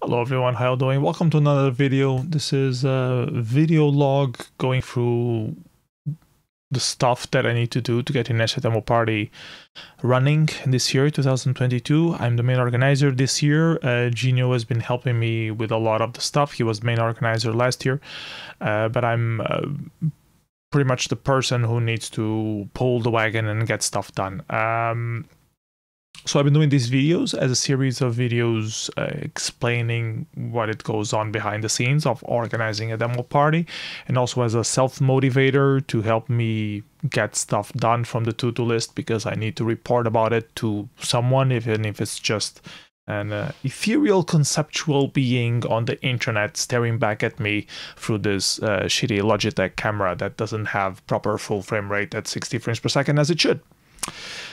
Hello everyone, how are you doing? Welcome to another video. This is a video log going through the stuff that I need to do to get Inércia demo party running this year, 2022. I'm the main organizer this year. Gino has been helping me with a lot of the stuff. He was main organizer last year, but I'm pretty much the person who needs to pull the wagon and get stuff done. So I've been doing these videos as a series of videos explaining what it goes on behind the scenes of organizing a demo party, and also as a self-motivator to help me get stuff done from the to-do list, because I need to report about it to someone, even if it's just an ethereal conceptual being on the internet staring back at me through this shitty Logitech camera that doesn't have proper full frame rate at 60 frames per second as it should.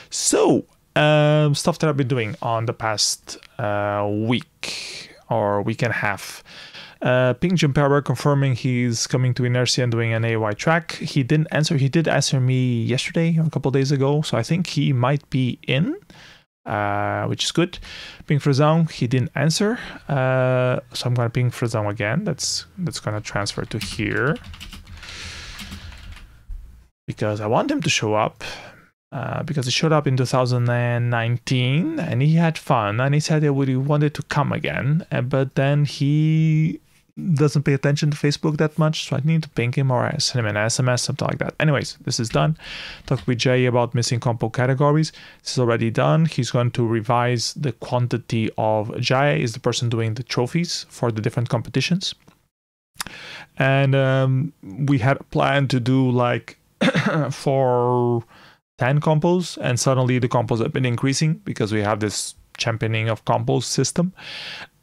So stuff that I've been doing on the past week or week and a half. Ping Jumper confirming he's coming to Inércia and doing an AY track. He didn't answer. He did answer me yesterday or a couple of days ago, so I think he might be in, which is good. Ping Frazão, he didn't answer, so I'm gonna ping Frazão again. That's gonna transfer to here because I want him to show up. Because he showed up in 2019 and he had fun and he said he wanted to come again, but then he doesn't pay attention to Facebook that much, so I need to ping him or send him an SMS, something like that. Anyways, this is done. Talked with Jay about missing compo categories. This is already done. He's going to revise the quantity of Jay is the person doing the trophies for the different competitions. And we had a plan to do like for 10 compos, and suddenly the compos have been increasing because we have this championing of compos system.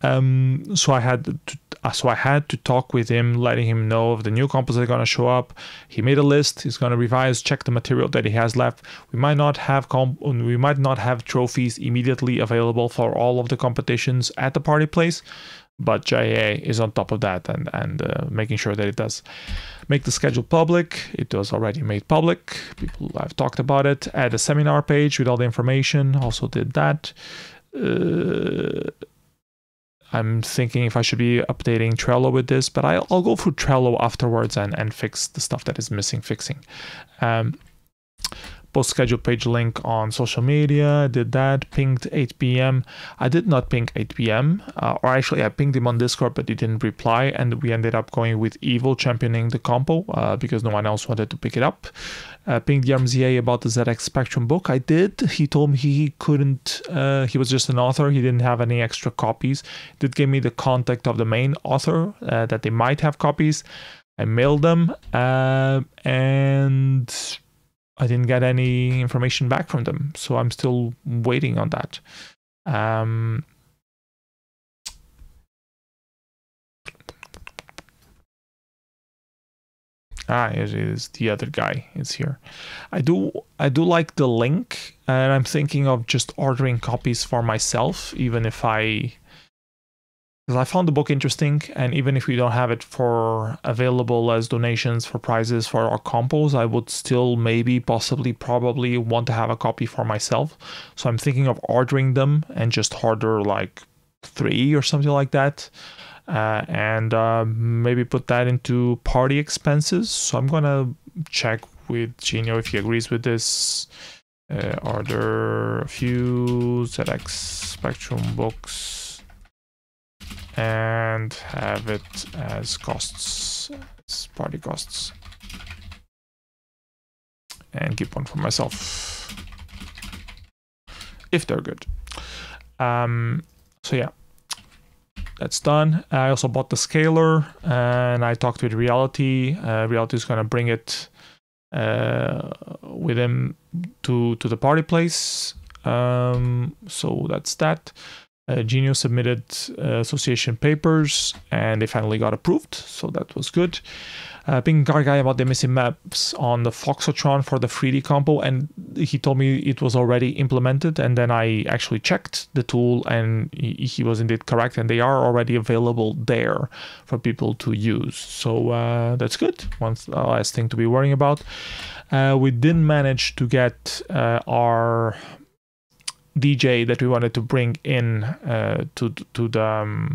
So I had to talk with him, letting him know of the new compos that are going to show up. He made a list. He's going to revise, check the material that he has left. We might not have trophies immediately available for all of the competitions at the party place, but JA is on top of that and making sure that it does make the schedule public. It was already made public. People have talked about it. Add a seminar page with all the information. Also did that. I'm thinking if I should be updating Trello with this, but I'll go through Trello afterwards and fix the stuff that is missing fixing. Post schedule page link on social media, did that, pinged 8 p.m. I did not ping 8 p.m. Or actually I pinged him on Discord, but he didn't reply, and we ended up going with Evil championing the compo because no one else wanted to pick it up. Pinged Yarmzier about the ZX Spectrum book. I did. He told me he couldn't, he was just an author, he didn't have any extra copies. Did give me the contact of the main author that they might have copies. I mailed them and I didn't get any information back from them, so I'm still waiting on that. It is the other guy is here. I do like the link, and I'm thinking of just ordering copies for myself, even if because I found the book interesting, and even if we don't have it for available as donations for prizes for our compos, I would still probably want to have a copy for myself. So I'm thinking of ordering them and just order like 3 or something like that, and maybe put that into party expenses. So I'm gonna check with Gino if he agrees with this. Order a few ZX Spectrum books and have it as costs, as party costs, and keep one for myself if they're good. So yeah, that's done. I also bought the scaler, and I talked with Reality. Reality is gonna bring it with him to the party place. So that's that. Genio submitted association papers, and they finally got approved, so that was good. Ping Gargai about the missing maps on the Foxotron for the 3D compo, and he told me it was already implemented, and then I actually checked the tool, and he was indeed correct, and they are already available there for people to use. So that's good. One last thing to be worrying about. We didn't manage to get our DJ that we wanted to bring in to the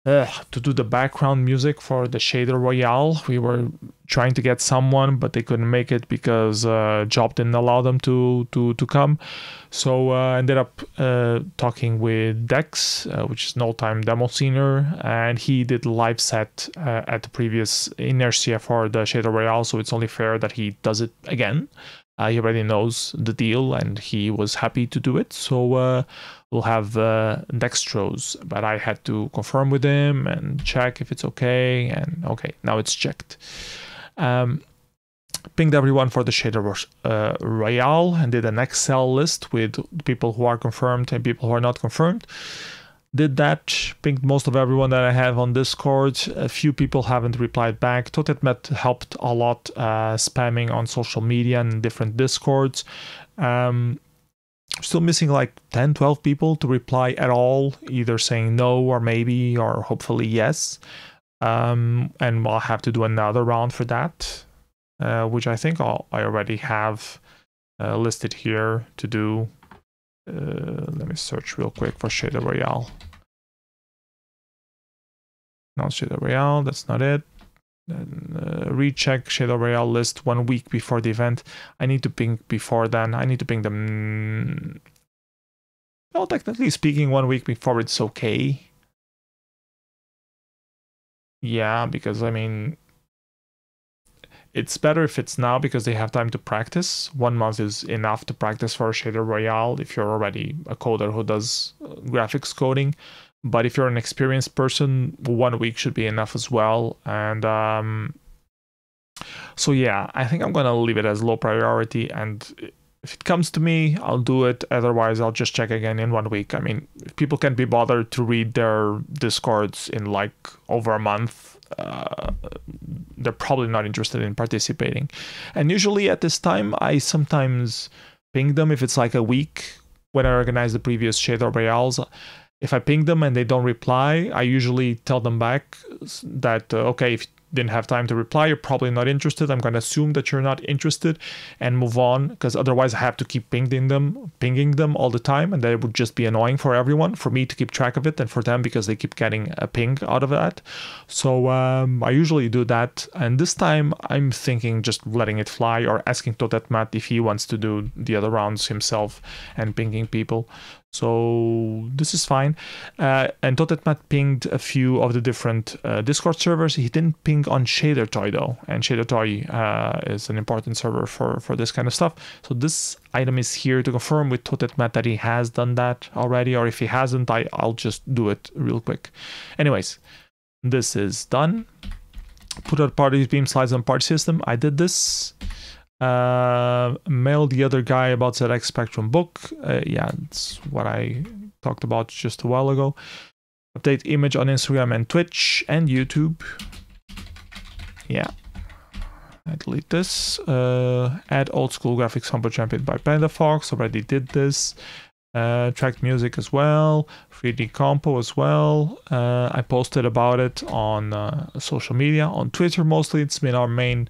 to do the background music for the Shader Royale. We were trying to get someone, but they couldn't make it because job didn't allow them to come. So ended up talking with Dex, which is an all-time demoscener, and he did live set at the previous Inércia for the Shader Royale, so it's only fair that he does it again. He already knows the deal and he was happy to do it. So we'll have dextrose, but I had to confirm with him and check if it's okay. And okay, now it's checked. Pinged everyone for the Shader Royale and did an Excel list with people who are confirmed and people who are not confirmed. Did that, pinged most of everyone that I have on Discord. A few people haven't replied back. Totetmet helped a lot spamming on social media and different Discords. Still missing like 10, 12 people to reply at all, either saying no or maybe or hopefully yes. And I'll have to do another round for that, which I think I already have listed here to do. Let me search real quick for Shader Royale. Not Shader Royale, that's not it. Recheck Shader Royale list 1 week before the event. I need to ping before then. I need to ping them. Well, technically speaking, 1 week before it's okay. Yeah, because I mean, it's better if it's now because they have time to practice. 1 month is enough to practice for Shader Royale if you're already a coder who does graphics coding. But if you're an experienced person, 1 week should be enough as well. And so yeah, I think I'm going to leave it as low priority. And if it comes to me, I'll do it. Otherwise, I'll just check again in 1 week. I mean, if people can't be bothered to read their Discords in like over a month, they're probably not interested in participating. And usually at this time, I sometimes ping them if it's like a week when I organize the previous Shader Royales. If I ping them and they don't reply, I usually tell them back that, okay, if you didn't have time to reply, you're probably not interested. I'm going to assume that you're not interested and move on, because otherwise I have to keep pinging them all the time, and that would just be annoying for everyone, for me to keep track of it and for them because they keep getting a ping out of that. So I usually do that, and this time I'm thinking just letting it fly or asking Totetmat if he wants to do the other rounds himself and pinging people. So this is fine. And Totetmat pinged a few of the different Discord servers. He didn't ping on ShaderToy though, and ShaderToy is an important server for this kind of stuff. So this item is here to confirm with Totetmat that he has done that already, or if he hasn't, I'll just do it real quick. Anyways, this is done. Put out party beam slides on party system. I did this. Mail the other guy about ZX Spectrum book. Yeah, that's what I talked about just a while ago. Update image on Instagram and Twitch and YouTube. Yeah. I delete this. Add old school graphics sample champion by PandaFox. Already did this. Tracked music as well. 3D compo as well. I posted about it on social media. On Twitter mostly. It's been our main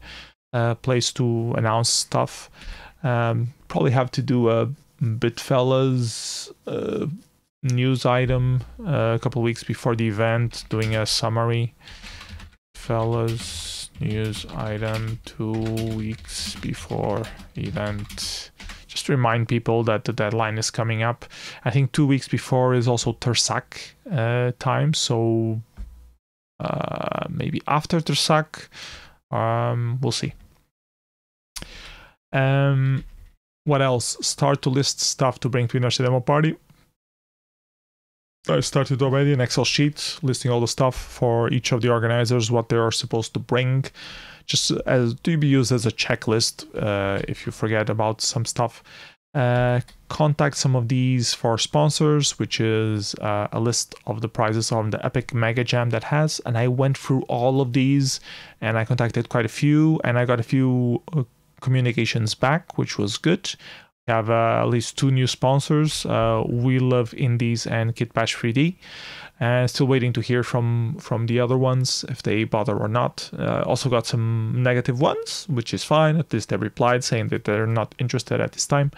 place to announce stuff. Probably have to do a Bitfellas news item a couple weeks before the event, doing a summary. Fellas news item 2 weeks before the event. Just to remind people that the deadline is coming up. I think 2 weeks before is also Tersak time, so maybe after Tersak. We'll see. What else? Start to list stuff to bring to Inércia demo party. I started already an Excel sheet listing all the stuff for each of the organizers, what they are supposed to bring, just as to be used as a checklist if you forget about some stuff. Contact some of these for sponsors, which is a list of the prizes on the Epic Mega Jam that has, and I went through all of these and I contacted quite a few, and I got a few communications back, which was good. We have at least 2 new sponsors, We Love Indies and Kitbash 3D. And still waiting to hear from the other ones, if they bother or not. Also got some negative ones, which is fine. At least they replied saying that they're not interested at this time.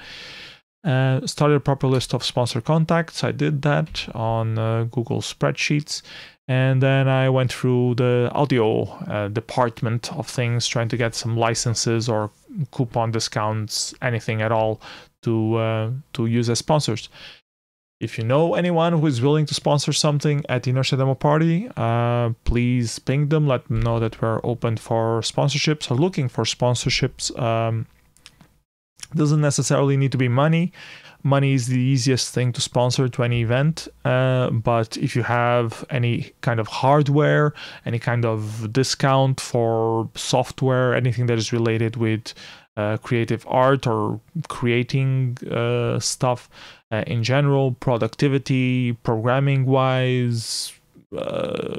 Started a proper list of sponsor contacts. I did that on Google Spreadsheets. And then I went through the audio department of things, trying to get some licenses or coupon discounts, anything at all, to use as sponsors. If you know anyone who is willing to sponsor something at the Inércia Demo Party, please ping them, let them know that we're open for sponsorships or looking for sponsorships. Doesn't necessarily need to be money. Money is the easiest thing to sponsor to any event, but if you have any kind of hardware, any kind of discount for software, anything that is related with creative art or creating stuff in general, productivity, programming wise,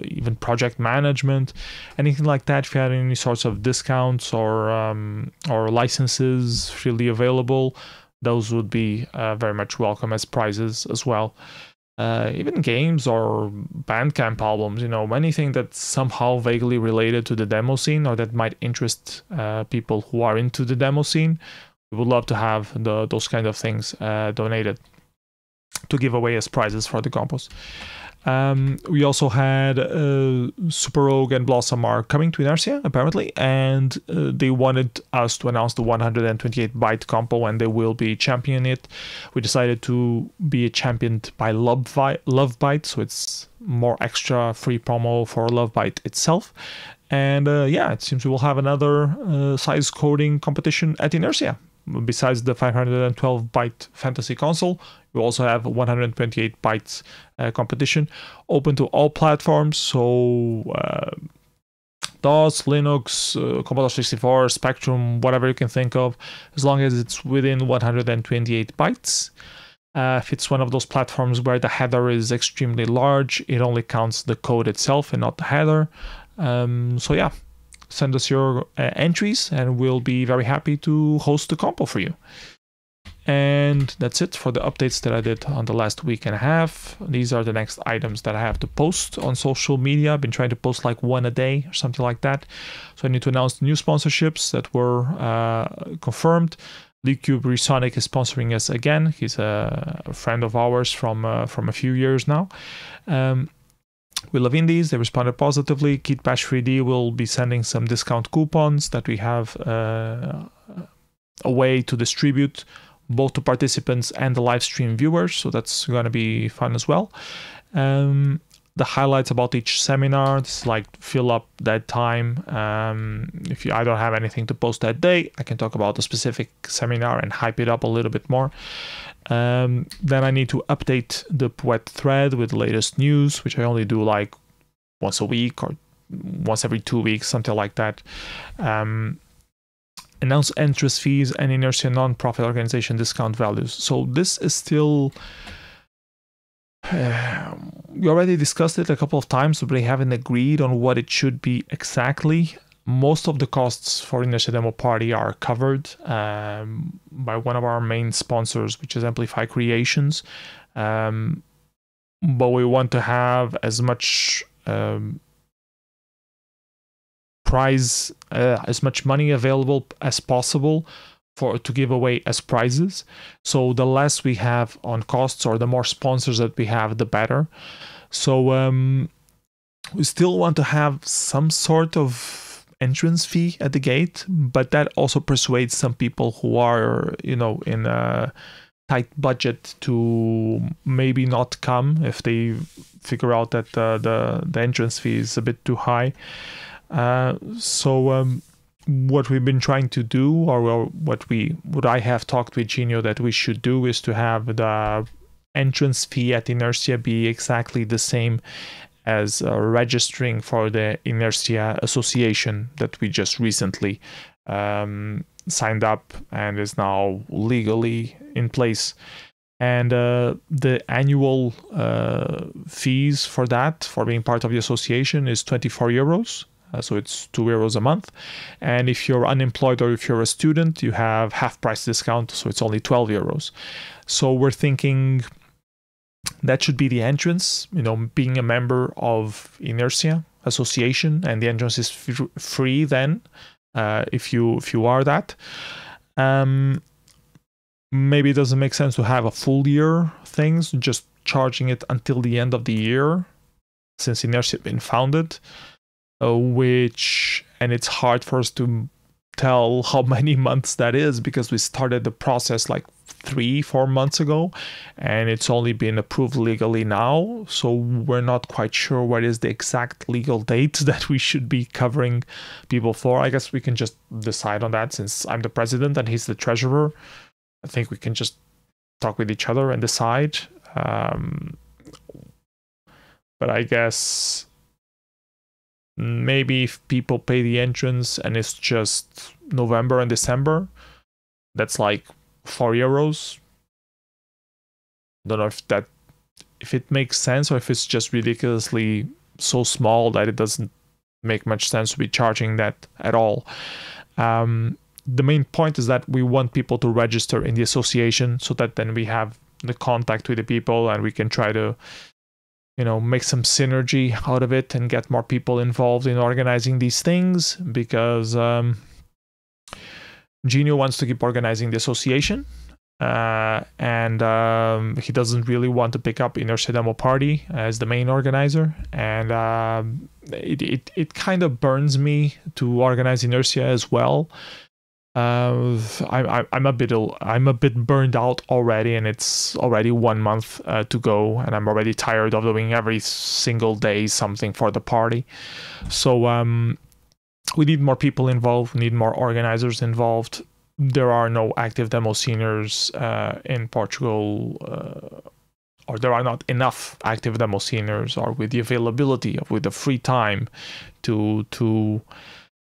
even project management, anything like that, if you had any sorts of discounts or licenses freely available, those would be very much welcome as prizes as well. Even games or Bandcamp albums, anything that's somehow vaguely related to the demo scene or that might interest people who are into the demo scene. We would love to have those kind of things donated to give away as prizes for the compos. We also had Super Rogue and Blossom are coming to Inércia, apparently, and they wanted us to announce the 128-byte compo, and they will be championing it. We decided to be championed by Lovebyte, so it's more extra free promo for Lovebyte itself. And yeah, it seems we will have another size coding competition at Inércia. Besides the 512-byte fantasy console, we also have 128 bytes competition, open to all platforms, so DOS, Linux, Commodore 64, Spectrum, whatever you can think of, as long as it's within 128 bytes. If it's one of those platforms where the header is extremely large, it only counts the code itself and not the header. So yeah, send us your entries and we'll be very happy to host the compo for you. And that's it for the updates that I did on the last week and a half. These are the next items that I have to post on social media. I've been trying to post like one a day or something like that. So I need to announce the new sponsorships that were confirmed. Liquid Resonic is sponsoring us again. He's a friend of ours from a few years now. We love indies. They responded positively. Kit Bash 3D will be sending some discount coupons that we have a way to distribute both to participants and the live stream viewers, so that's going to be fun as well. The highlights about each seminar, it's like fill up that time. If I don't have anything to post that day, I can talk about the specific seminar and hype it up a little bit more. Then I need to update the Poet thread with the latest news, which I only do like once a week or once every 2 weeks, something like that. Announce entrance fees and Inércia non-profit organization discount values. So this is still, we already discussed it a couple of times, but we haven't agreed on what it should be exactly. Most of the costs for Inércia Demo Party are covered by one of our main sponsors, which is Amplify Creations. But we want to have as much prize, as much money available as possible to give away as prizes. So the less we have on costs or the more sponsors that we have, the better. So we still want to have some sort of entrance fee at the gate, but that also persuades some people who are, in a tight budget to maybe not come if they figure out that the entrance fee is a bit too high. So what we've been trying to do, or what I have talked with Genio that we should do, is to have the entrance fee at Inércia be exactly the same as registering for the Inércia Association that we just recently signed up and is now legally in place. And the annual fees for that, for being part of the association, is 24 euros. So it's 2 euros a month. And if you're unemployed or if you're a student, you have half price discount, so it's only 12 euros. So we're thinking that should be the entrance, being a member of Inércia Association, and the entrance is free then, if you are that. maybe it doesn't make sense to have a full year things, just charging it until the end of the year, since Inércia has been founded, and it's hard for us to tell how many months that is, because we started the process like 3-4 months ago, and it's only been approved legally now, so we're not quite sure what is the exact legal date that we should be covering people for. I guess we can just decide on that, since I'm the president and he's the treasurer. I think we can just talk with each other and decide. But I guess maybe if people pay the entrance and it's just November and December, that's like €4. Don't know if it makes sense, or if it's just ridiculously so small that it doesn't make much sense to be charging that at all. The main point is that we want people to register in the association, so that then we have the contact with the people and we can try to, make some synergy out of it and get more people involved in organizing these things, because Gino wants to keep organizing the association, and he doesn't really want to pick up Inércia Demo Party as the main organizer, and it kind of burns me to organize Inércia as well. I'm a bit burned out already, and it's already 1 month to go, and I'm already tired of doing every single day something for the party. So we need more people involved. We need more organizers involved. There are no active demosceners in Portugal, or there are not enough active demosceners, or with the availability with the free time to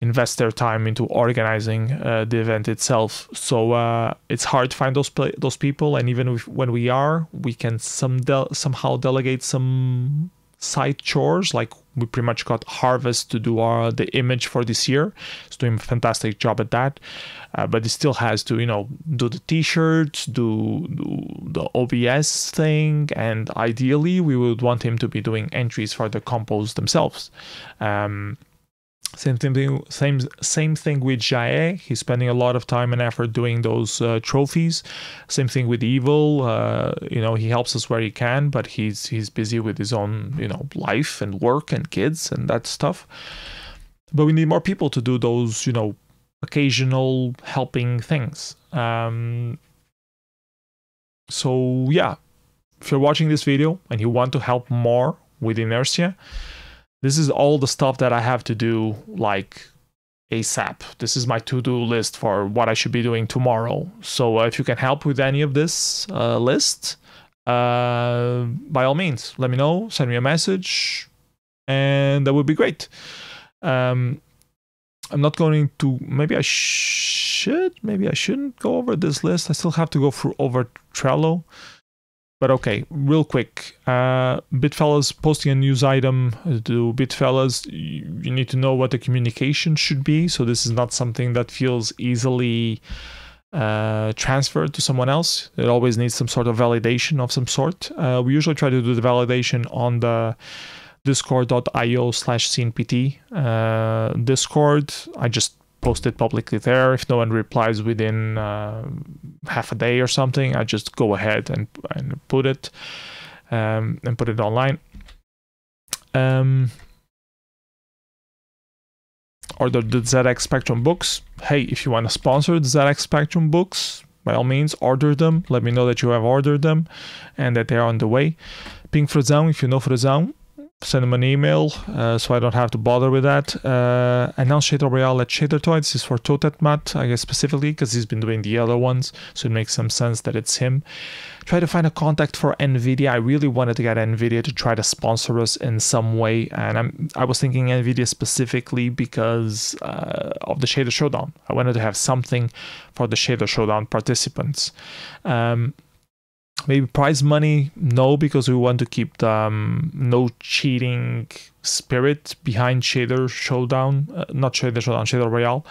invest their time into organizing the event itself. So it's hard to find those people, and even when we are, we can somehow delegate some side chores. Like we pretty much got Harvest to do the image for this year. He's doing a fantastic job at that, but he still has to do the t-shirts, do the OBS thing, and ideally we would want him to be doing entries for the compos themselves. Same thing with Jae. He's spending a lot of time and effort doing those trophies. Same thing with Evil. He helps us where he can, but he's busy with his own life and work and kids and that stuff. But we need more people to do those occasional helping things. So yeah, if you're watching this video and you want to help more with Inércia, this is all the stuff that I have to do, like ASAP. This is my to-do list for what I should be doing tomorrow. So if you can help with any of this list, by all means, let me know, send me a message, and that would be great. I'm not going to, maybe I shouldn't go over this list. I still have to go over Trello. But okay, real quick, Bitfellas posting a news item to Bitfellas. You need to know what the communication should be. So this is not something that feels easily transferred to someone else. It always needs some sort of validation of some sort. We usually try to do the validation on the discord.io/scenept Discord. I just post it publicly there. If no one replies within half a day or something, I just go ahead and put it online. Or the ZX Spectrum books. Hey, if you want to sponsor the ZX Spectrum books, by all means, order them. Let me know that you have ordered them and that they are on the way. Ping Frazão, if you know Frazão, send him an email so I don't have to bother with that. Announce Shader Royale at Shader Toy. This is for Totetmat, I guess, specifically because he's been doing the other ones, so it makes some sense that it's him. Try to find a contact for NVIDIA. I really wanted to get NVIDIA to try to sponsor us in some way, and I was thinking NVIDIA specifically because of the Shader Showdown. I wanted to have something for the Shader Showdown participants. Maybe prize money, no, because we want to keep the no cheating spirit behind Shader Showdown, not Shader Showdown, Shader Royale.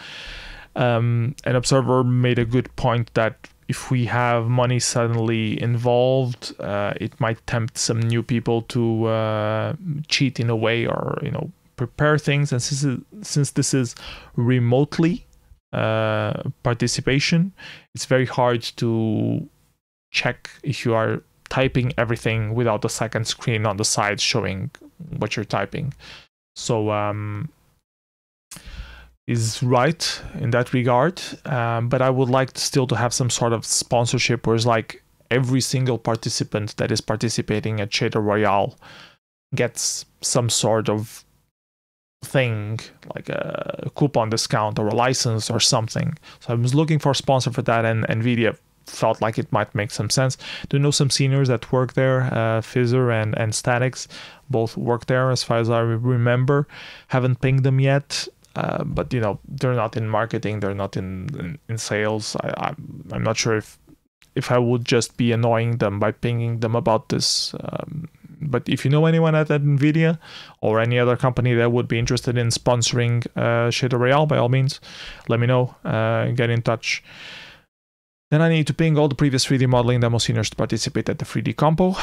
An observer made a good point that if we have money suddenly involved, it might tempt some new people to cheat in a way, or prepare things. And since this is remotely participation. It's very hard to check if you are typing everything without the second screen on the side showing what you're typing. So is right in that regard, but I would like still to have some sort of sponsorship where it's like every single participant that is participating at Shader Royale gets some sort of thing, like a coupon discount or a license or something. So I was looking for a sponsor for that, and NVIDIA felt like it might make some sense. Do know some seniors that work there, Fizzer and Statics, both work there as far as I remember. Haven't pinged them yet. But you know, they're not in marketing, they're not in sales. I'm not sure if I would just be annoying them by pinging them about this. But if you know anyone at NVIDIA or any other company that would be interested in sponsoring Shader Royale, by all means, let me know. Get in touch. Then I need to ping all the previous 3D modeling demosceners to participate at the 3D Compo,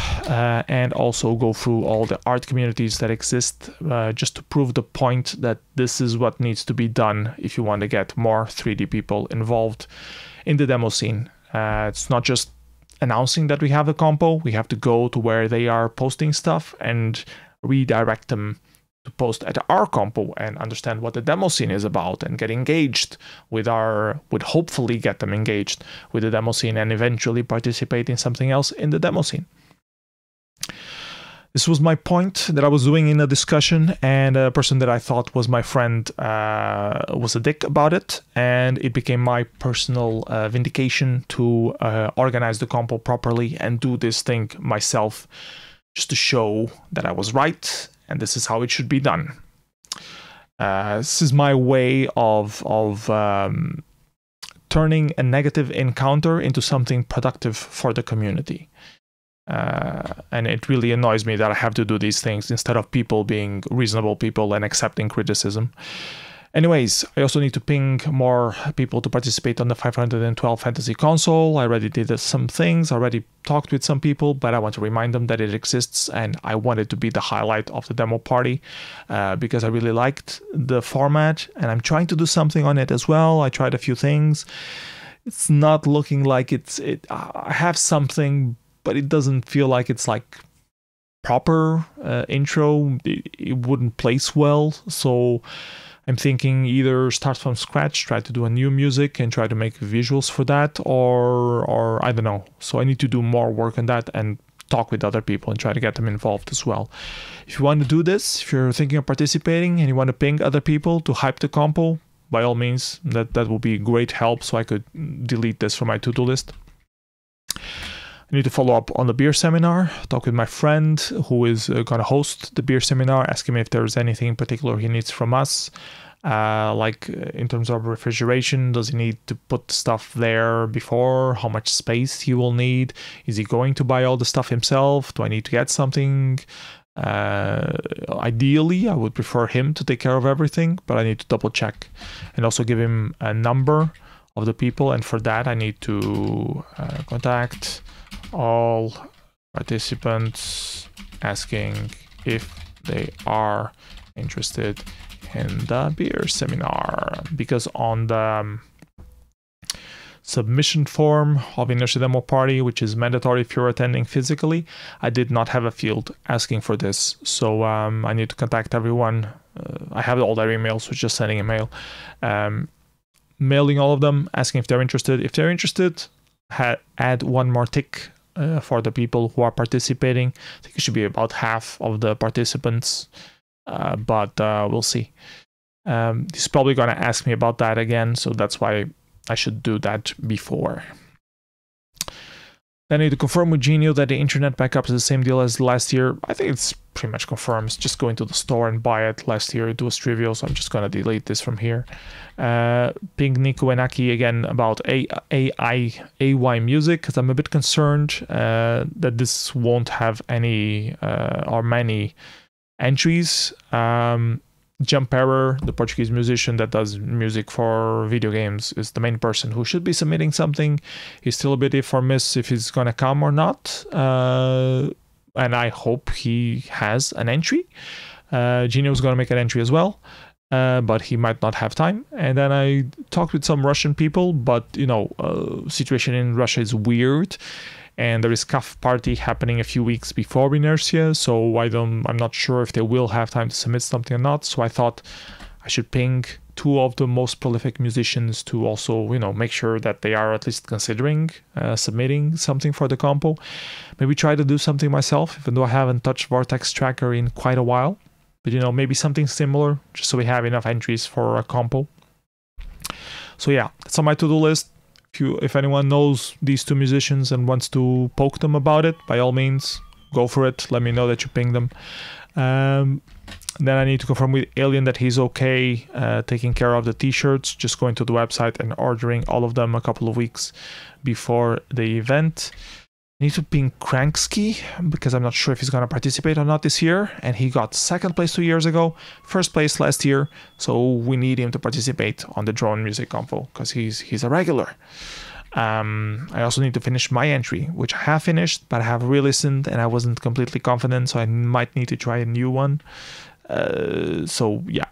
and also go through all the art communities that exist, just to prove the point that this is what needs to be done if you want to get more 3D people involved in the demo scene. It's not just announcing that we have a Compo, we have to go to where they are posting stuff and redirect them to post at our Compo and understand what the demo scene is about and get engaged with hopefully get them engaged with the demo scene and eventually participate in something else in the demo scene. This was my point that I was doing in a discussion, and a person that I thought was my friend was a dick about it, and it became my personal vindication to organize the Compo properly and do this thing myself, just to show that I was right and this is how it should be done. This is my way of turning a negative encounter into something productive for the community. And it really annoys me that I have to do these things instead of people being reasonable people and accepting criticism. Anyways, I also need to ping more people to participate on the 512 Fantasy console. I already did some things, already talked with some people, but I want to remind them that it exists, and I want it to be the highlight of the demo party because I really liked the format, and I'm trying to do something on it as well. I tried a few things. It's not looking like I have something, but it doesn't feel like it's like proper intro. It wouldn't place well, so I'm thinking either start from scratch, try to do a new music and try to make visuals for that, or I don't know. So I need to do more work on that and talk with other people and try to get them involved as well. If you want to do this, if you're thinking of participating and you want to ping other people to hype the Compo, by all means, that will be great help so I could delete this from my to-do list. I need to follow up on the beer seminar, talk with my friend who is going to host the beer seminar, ask him if there's anything in particular he needs from us, like in terms of refrigeration. Does he need to put stuff there before? How much space he will need? Is he going to buy all the stuff himself? Do I need to get something? Ideally, I would prefer him to take care of everything, but I need to double check and also give him a number of the people, and for that I need to contact all participants asking if they are interested in the beer seminar, because on the submission form of Inércia Demo Party, which is mandatory if you're attending physically, I did not have a field asking for this, so I need to contact everyone. I have all their emails, so just sending a mail, mailing all of them, asking if they're interested. If they're interested, add one more tick for the people who are participating. I think it should be about half of the participants, but we'll see. He's probably going to ask me about that again, so that's why I should do that before. Then I need to confirm with Genio that the internet backup is the same deal as last year. I think it's pretty much confirmed. Just go into the store and buy it. Last year it was trivial, so I'm just going to delete this from here. Ping Nico and Aki again about AY music, because I'm a bit concerned that this won't have any or many entries. Jump Error, the Portuguese musician that does music for video games, is the main person who should be submitting something. He's still a bit if or miss if he's gonna come or not, and I hope he has an entry. Genio's gonna make an entry as well. but he might not have time. And then I talked with some Russian people, but situation in Russia is weird, and there is CAF party happening a few weeks before Inércia, so I'm not sure if they will have time to submit something or not. So I thought I should ping two of the most prolific musicians to also, make sure that they are at least considering submitting something for the compo. Maybe try to do something myself, even though I haven't touched Vortex Tracker in quite a while. But, maybe something similar, just so we have enough entries for a compo. So yeah, that's on my to-do list. If anyone knows these two musicians and wants to poke them about it, by all means, go for it. Let me know that you ping them. Then I need to confirm with Alien that he's okay taking care of the t-shirts, just going to the website and ordering all of them a couple of weeks before the event. I need to ping Kranksky because I'm not sure if he's going to participate or not this year, and he got second place 2 years ago, first place last year, so we need him to participate on the drone music compo because he's a regular. I also need to finish my entry, which I have finished, but I have re-listened and I wasn't completely confident, so I might need to try a new one. So yeah,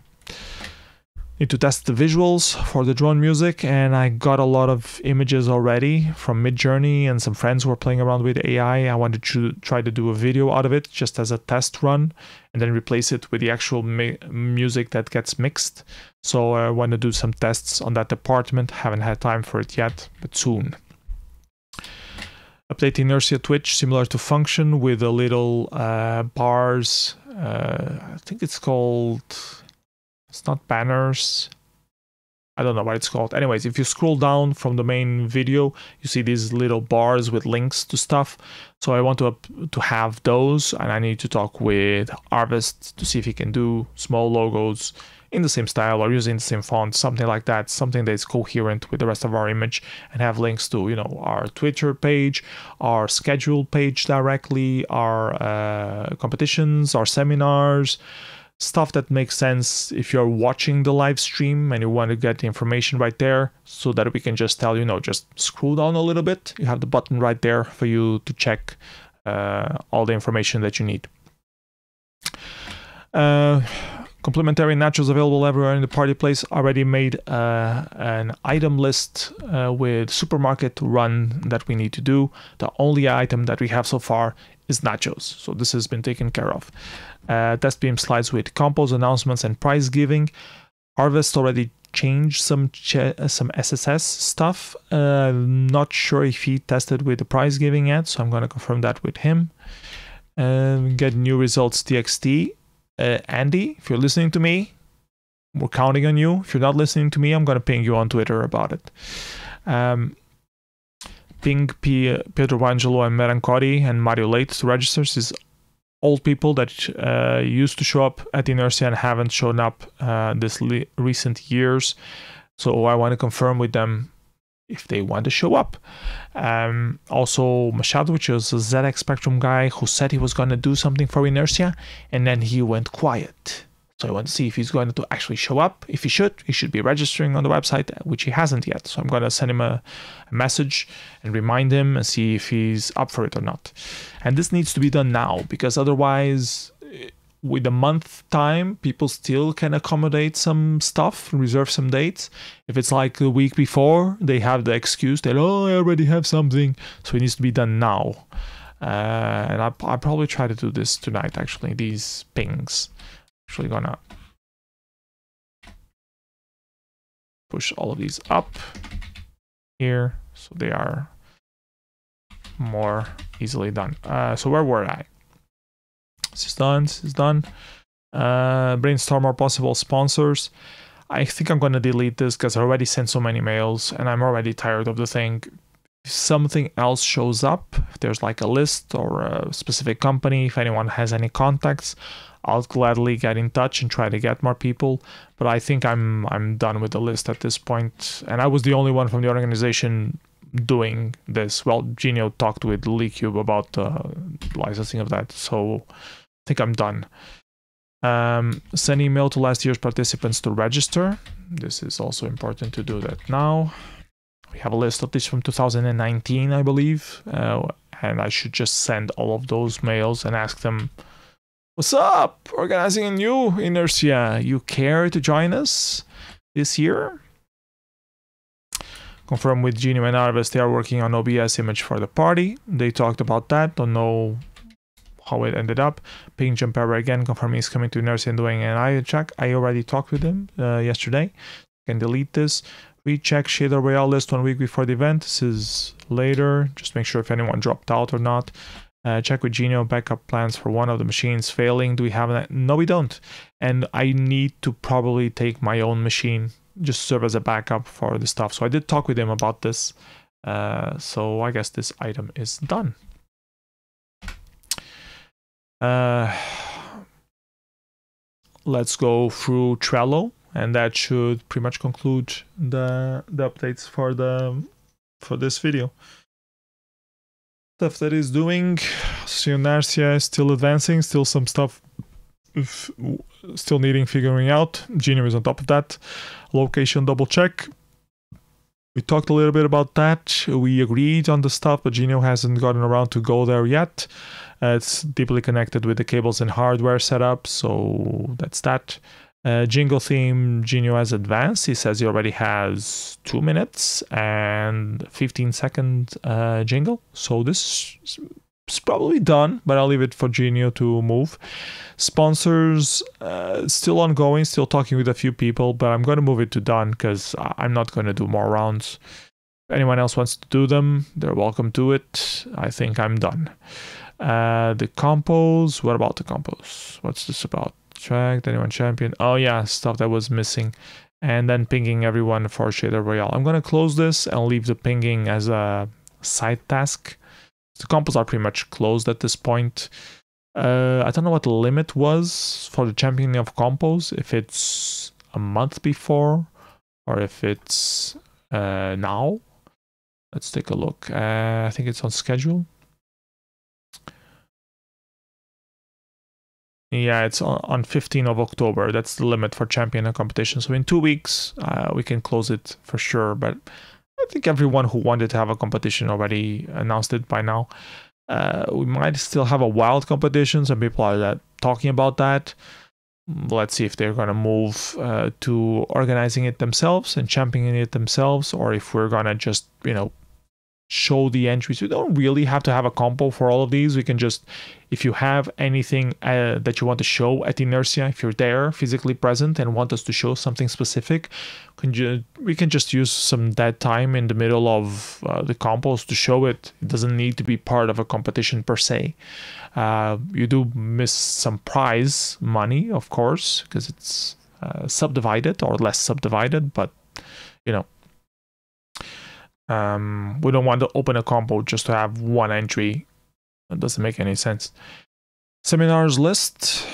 need to test the visuals for the drone music, and I got a lot of images already from Midjourney and some friends who are playing around with AI. I wanted to try to do a video out of it just as a test run and then replace it with the actual music that gets mixed. So I want to do some tests on that department. Haven't had time for it yet, but soon. Update Inércia Twitch, similar to Function, with a little bars. I think it's called... It's not banners. I don't know what it's called. Anyways, if you scroll down from the main video, you see these little bars with links to stuff. So I want to have those, and I need to talk with Harvest to see if he can do small logos in the same style or using the same font, something like that, something that is coherent with the rest of our image, and have links to, our Twitter page, our schedule page directly, our competitions, our seminars, stuff that makes sense if you're watching the live stream and you want to get the information right there, so that we can just tell just scroll down a little bit. You have the button right there for you to check all the information that you need. Complimentary nachos available everywhere in the party place. Already made an item list with supermarket run that we need to do. The only item that we have so far is nachos, so this has been taken care of. Test beam slides with compos, announcements, and prize giving. Harvest already changed some SSS stuff. Not sure if he tested with the prize giving yet, so I'm going to confirm that with him. Get new results TXT. Andy, if you're listening to me, we're counting on you. If you're not listening to me, I'm going to ping you on Twitter about it. Ping Pietro Angelo and Merancori and Mario Late to register. This is old people that used to show up at Inércia and haven't shown up this recent years. So I want to confirm with them if they want to show up. Also Machado, which is a ZX Spectrum guy who said he was going to do something for Inércia, and then he went quiet. So I want to see if he's going to actually show up. If he should be registering on the website, which he hasn't yet. So I'm going to send him a message and remind him and see if he's up for it or not. And this needs to be done now, because otherwise, with a month time, people still can accommodate some stuff, reserve some dates. If it's like a week before, they have the excuse that, oh, I already have something. So it needs to be done now. And I'll probably try to do this tonight, actually, these pings. Actually gonna push all of these up here so they are more easily done. So where were I? This is done. This is done. Brainstorm more possible sponsors. I think I'm gonna delete this because I already sent so many mails and I'm already tired of the thing. If something else shows up, if there's like a list or a specific company, if anyone has any contacts, I'll gladly get in touch and try to get more people. But I think I'm done with the list at this point. And I was the only one from the organization doing this. Well, Genio talked with LeeCube about the licensing of that. So I think I'm done. Send email to last year's participants to register. This is also important to do that now. We have a list of this from 2019, I believe. And I should just send all of those mails and ask them What's up? Organizing a new Inércia. You care to join us this year? Confirm with Gino and Arvis they are working on OBS image for the party. They talked about that. Don't know how it ended up. Ping Jump Error again, confirming he's coming to Inércia and doing an eye check. I already talked with him yesterday. Can delete this. Recheck Shader Royale list 1 week before the event. This is later. Just make sure if anyone dropped out or not. Check with Gino, backup plans for one of the machines failing. Do we have that? No, we don't. And I need to probably take my own machine, just serve as a backup for the stuff. So I did talk with him about this. So I guess this item is done. Let's go through Trello, and that should pretty much conclude the updates for this video. Stuff that is doing. Inércia is still advancing, still some stuff still needing figuring out. Gino is on top of that. Location double check. We talked a little bit about that. We agreed on the stuff, but Gino hasn't gotten around to go there yet. It's deeply connected with the cables and hardware setup, so that's that. Jingle theme, Gino has advanced. He says he already has 2 minutes and 15-second jingle. So this is probably done, but I'll leave it for Gino to move. Sponsors, still ongoing, still talking with a few people, but I'm going to move it to done because I'm not going to do more rounds. If anyone else wants to do them, they're welcome to it. I think I'm done. The compos, what about the compos? What's this about? Tracked, anyone champion? Oh yeah, stuff that was missing. And then pinging everyone for Shader Royale. I'm going to close this and leave the pinging as a side task. The compos are pretty much closed at this point. I don't know what the limit was for the championing of compos, if it's a month before or if it's now. Let's take a look. I think it's on schedule. Yeah, it's on 15th of October. That's the limit for champion competition. So in 2 weeks, we can close it for sure. But I think everyone who wanted to have a competition already announced it by now. We might still have a wild competition. Some people are talking about that. Let's see if they're going to move to organizing it themselves and championing it themselves, or if we're going to just, show the entries. We don't really have to have a compo for all of these. We can just, if you have anything that you want to show at Inércia, if you're there physically present and want us to show something specific, we can just use some dead time in the middle of the compos to show it. It doesn't need to be part of a competition per se. You do miss some prize money, of course, because it's subdivided or less subdivided, but we don't want to open a compo just to have one entry. That doesn't make any sense. Seminars list.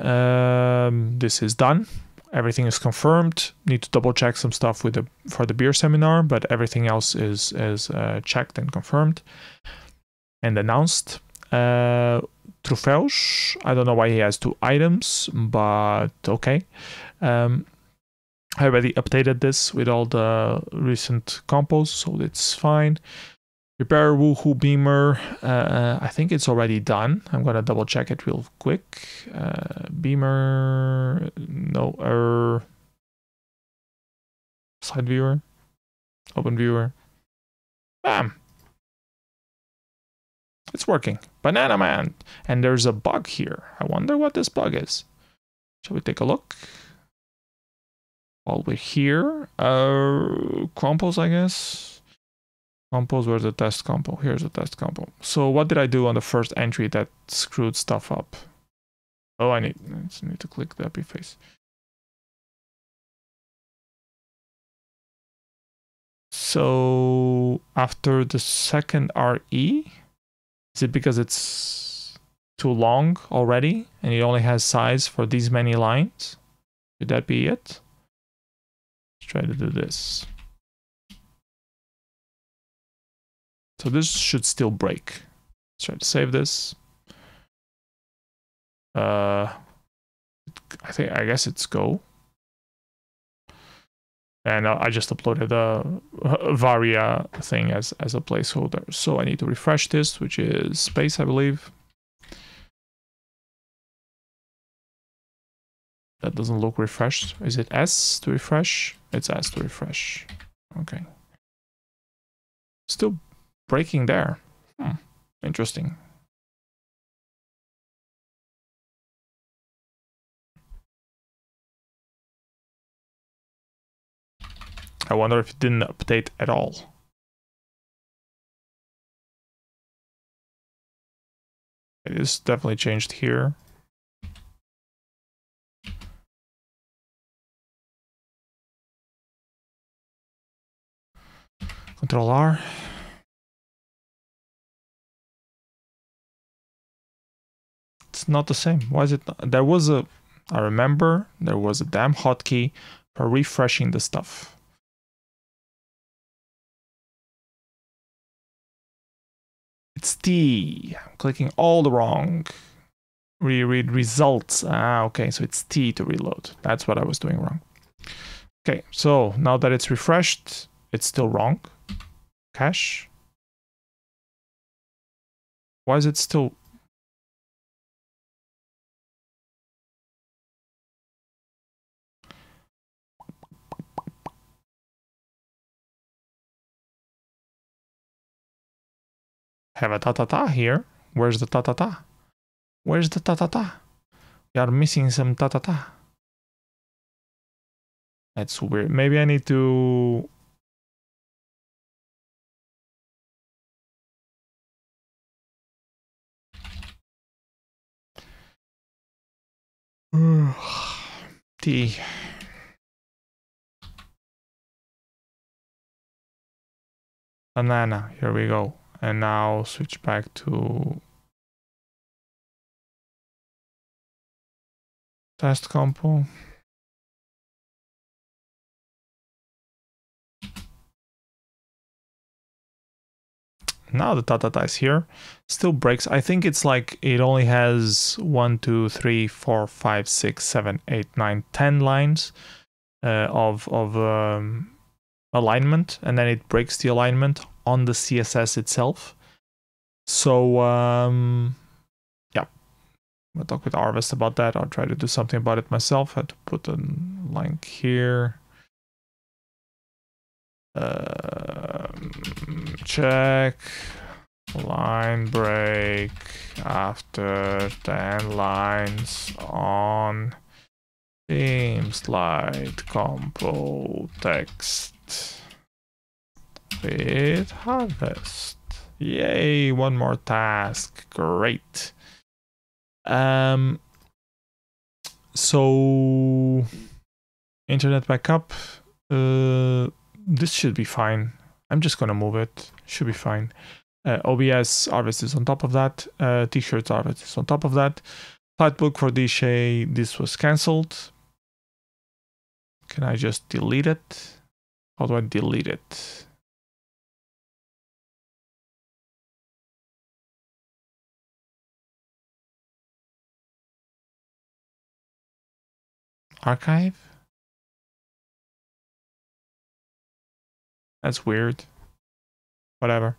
This is done. Everything is confirmed. Need to double check some stuff for the beer seminar, but everything else is checked and confirmed and announced. Troféus. I don't know why he has 2 items, but okay. I already updated this with all the recent compos, so it's fine. Repair Woohoo Beamer. I think it's already done. I'm gonna double check it real quick. Beamer, no, side viewer, open viewer. Bam! It's working. Banana Man. And there's a bug here. I wonder what this bug is. Shall we take a look? While we're here, compos, I guess. Compos, where's the test compo? Here's the test compo. So what did I do on the first entry that screwed stuff up? Oh, I need to click the happy face. So after the second RE, is it because it's too long already and it only has size for these many lines? Could that be it? Let's try to do this. So this should still break. Let's try to save this. I guess it's go. And I just uploaded a Varia thing as a placeholder. So I need to refresh this, which is space, I believe. That doesn't look refreshed. Is it S to refresh? It's S to refresh. Okay. Still breaking there. Interesting. I wonder if it didn't update at all. It is definitely changed here. Control R. It's not the same. Why is it not? There was a, I remember there was a damn hotkey for refreshing the stuff. It's T. I'm clicking all the wrong. Reread results. Ah, okay, so it's T to reload. That's what I was doing wrong. Okay, so now that it's refreshed, it's still wrong. Cache. Why is it still... Have a ta-ta-ta here. Where's the ta-ta-ta? Where's the ta-ta-ta? We are missing some ta-ta-ta. That's weird. Maybe I need to... T. Banana. Here we go. And now switch back to test compo. Now the ta-ta-ta is here. Still breaks. I think it's like it only has 1, 2, 3, 4, 5, 6, 7, 8, 9, 10 lines of alignment, and then it breaks the alignment on the CSS itself. So yeah, I'll talk with Arvest about that. I'll try to do something about it myself. I had to put a link here. Check line break after 10 lines on theme slide compo text with harvest. Yay, one more task. Great. So internet backup, this should be fine. I'm just gonna move it. Should be fine. OBS Harvest is on top of that. T-shirts Harvest is on top of that. Flightbook for Dishay, this was cancelled. Can I just delete it? How do I delete it? Archive? That's weird. Whatever.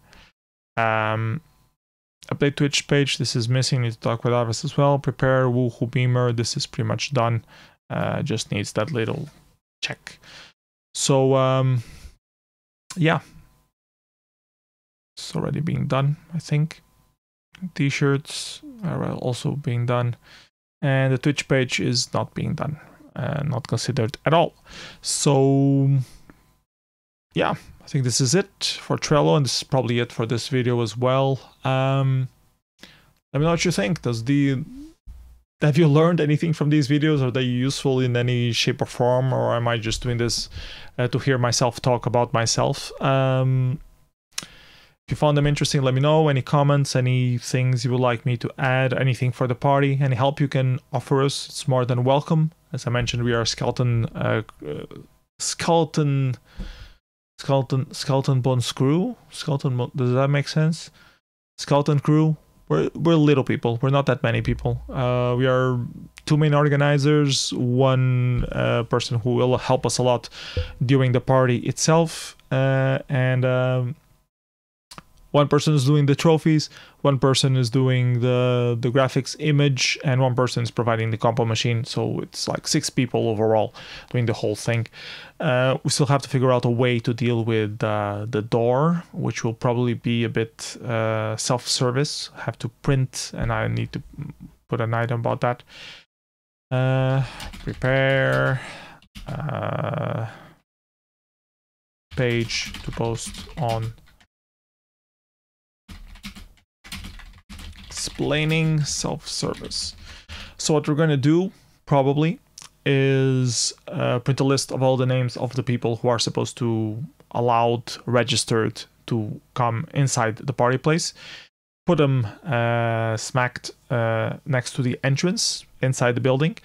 Update Twitch page. This is missing. Need to talk with Harvest as well. Prepare Woohoo Beamer. This is pretty much done. Just needs that little check. So yeah, it's already being done, I think. T-shirts are also being done, and the Twitch page is not being done, not considered at all. So yeah, I think this is it for Trello, and this is probably it for this video as well. Let me know what you think. Have you learned anything from these videos? Are they useful in any shape or form, or am I just doing this to hear myself talk about myself? If you found them interesting, let me know. Any comments, any things you would like me to add, anything for the party, any help you can offer us, it's more than welcome. As I mentioned, we are Skeleton Bone Screw. Does that make sense? Skeleton Crew. We're little people. We're not that many people. We are 2 main organizers, 1 person who will help us a lot during the party itself, and 1 one person is doing the trophies, one person is doing the graphics image, and one person is providing the compo machine. So it's like 6 people overall doing the whole thing. We still have to figure out a way to deal with the door, which will probably be a bit self-service. Have to print, and I need to put an item about that. Prepare page to post on explaining self-service. So what we're going to do probably is print a list of all the names of the people who are supposed to registered to come inside the party place. Put them smacked next to the entrance inside the building.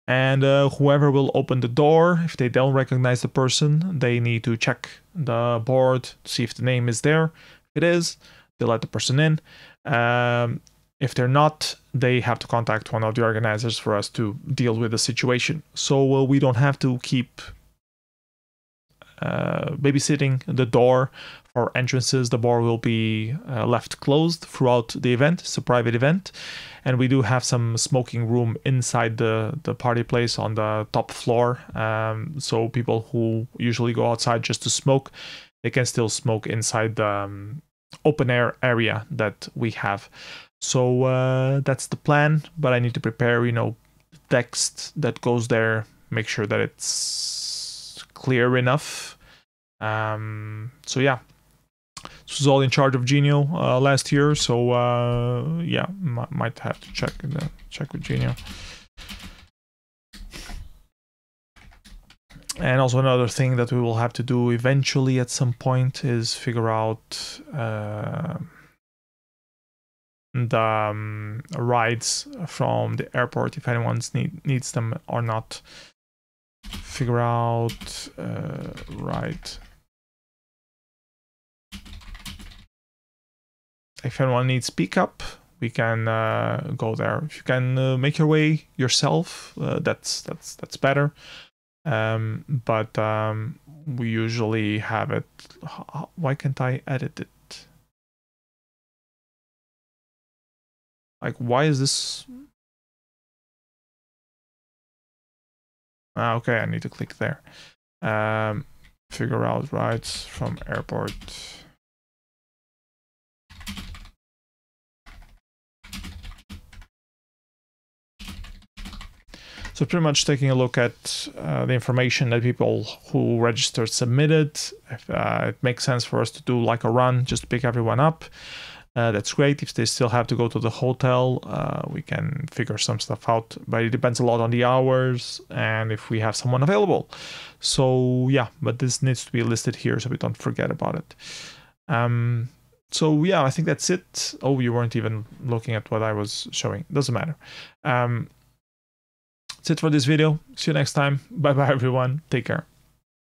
And whoever will open the door, if they don't recognize the person, they need to check the board to see if the name is there. If it is, they let the person in. If they're not, they have to contact one of the organizers for us to deal with the situation. So we don't have to keep babysitting the door for entrances. The door will be left closed throughout the event. It's a private event. And we do have some smoking room inside the party place on the top floor. So people who usually go outside just to smoke, they can still smoke inside the open air area that we have. So that's the plan, but I need to prepare, text that goes there, make sure that it's clear enough. So yeah, this was all in charge of Genio last year. So yeah, might have to check with Genio. And also another thing that we will have to do eventually at some point is figure out the rides from the airport, if anyone needs them or not. Figure out right. If anyone needs pickup, we can go there. If you can make your way yourself, that's better. But we usually have it. Why can't I edit it? Like, why is this? Okay, I need to click there. Figure out rides from airport. So pretty much taking a look at the information that people who registered submitted. If it makes sense for us to do like a run, just to pick everyone up. That's great. If they still have to go to the hotel, we can figure some stuff out, but it depends a lot on the hours and if we have someone available. So yeah, but this needs to be listed here so we don't forget about it. So yeah, I think that's it. Oh, you weren't even looking at what I was showing. Doesn't matter. That's it for this video. See you next time. Bye bye everyone. Take care.